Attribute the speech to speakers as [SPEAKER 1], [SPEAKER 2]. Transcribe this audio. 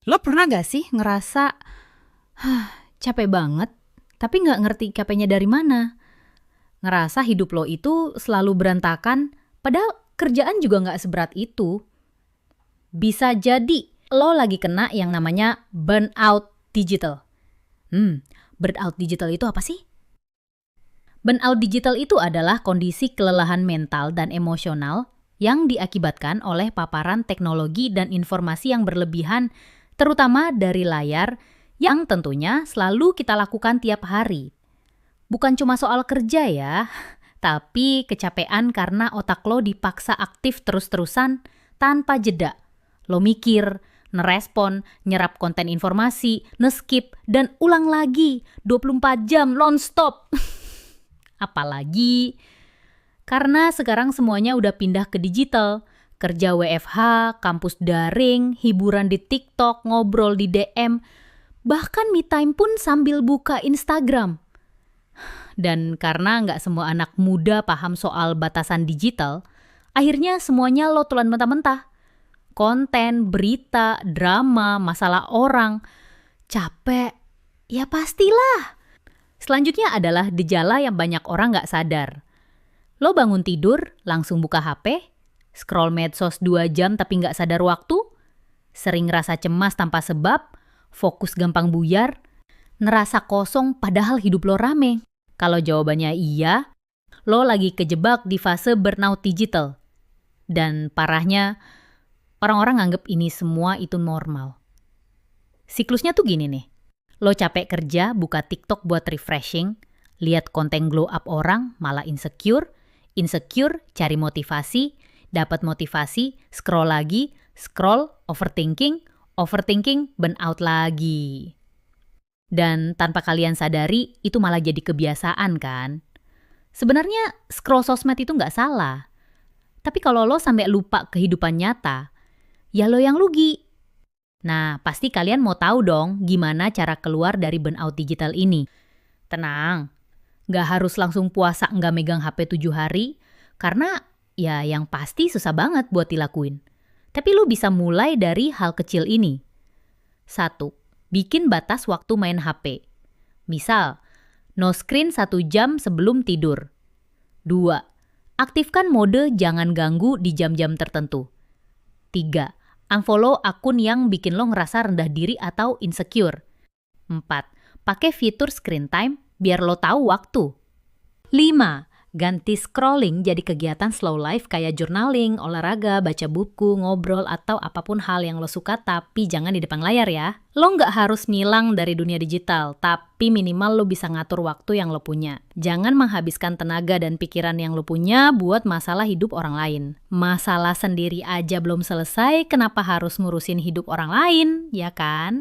[SPEAKER 1] Lo pernah gak sih ngerasa, capek banget, tapi nggak ngerti capeknya dari mana? Ngerasa hidup lo itu selalu berantakan, padahal kerjaan juga nggak seberat itu. Bisa jadi lo lagi kena yang namanya burnout digital. Burnout digital itu apa sih? Burnout digital itu adalah kondisi kelelahan mental dan emosional yang diakibatkan oleh paparan teknologi dan informasi yang berlebihan, terutama dari layar, yang tentunya selalu kita lakukan tiap hari. Bukan cuma soal kerja ya, tapi kecapean karena otak lo dipaksa aktif terus-terusan tanpa jeda. Lo mikir, nerespon, nyerap konten informasi, neskip, dan ulang lagi 24 jam non-stop. Apalagi karena sekarang semuanya udah pindah ke digital. Kerja WFH, kampus daring, hiburan di TikTok, ngobrol di DM, bahkan me time pun sambil buka Instagram. Dan karena nggak semua anak muda paham soal batasan digital, akhirnya semuanya lo telan mentah-mentah. Konten, berita, drama, masalah orang, capek, ya pastilah. Selanjutnya adalah gejala yang banyak orang nggak sadar. Lo bangun tidur, langsung buka HP, scroll medsos 2 jam tapi nggak sadar waktu, sering rasa cemas tanpa sebab, fokus gampang buyar, ngerasa kosong padahal hidup lo rame. Kalau jawabannya iya, lo lagi kejebak di fase burnout digital. Dan parahnya, orang-orang nganggep ini semua itu normal. Siklusnya tuh gini nih. Lo capek kerja, buka TikTok buat refreshing, lihat konten glow up orang, malah insecure, cari motivasi, dapat motivasi, scroll lagi, overthinking, burnout lagi. Dan tanpa kalian sadari, itu malah jadi kebiasaan kan? Sebenarnya scroll sosmed itu nggak salah. Tapi kalau lo sampai lupa kehidupan nyata, ya lo yang rugi. Nah, pasti kalian mau tahu dong gimana cara keluar dari burnout digital ini. Tenang, nggak harus langsung puasa nggak megang HP 7 hari, karena ya yang pasti susah banget buat dilakuin. Tapi lo bisa mulai dari hal kecil ini. 1. Bikin batas waktu main HP. Misal, no screen 1 jam sebelum tidur. 2. Aktifkan mode jangan ganggu di jam-jam tertentu. 3. Unfollow akun yang bikin lo ngerasa rendah diri atau insecure. 4. Pakai fitur screen time biar lo tahu waktu. 5. Ganti scrolling jadi kegiatan slow life kayak journaling, olahraga, baca buku, ngobrol, atau apapun hal yang lo suka tapi jangan di depan layar ya. Lo nggak harus ngilang dari dunia digital, tapi minimal lo bisa ngatur waktu yang lo punya. Jangan menghabiskan tenaga dan pikiran yang lo punya buat masalah hidup orang lain. Masalah sendiri aja belum selesai, kenapa harus ngurusin hidup orang lain, ya kan?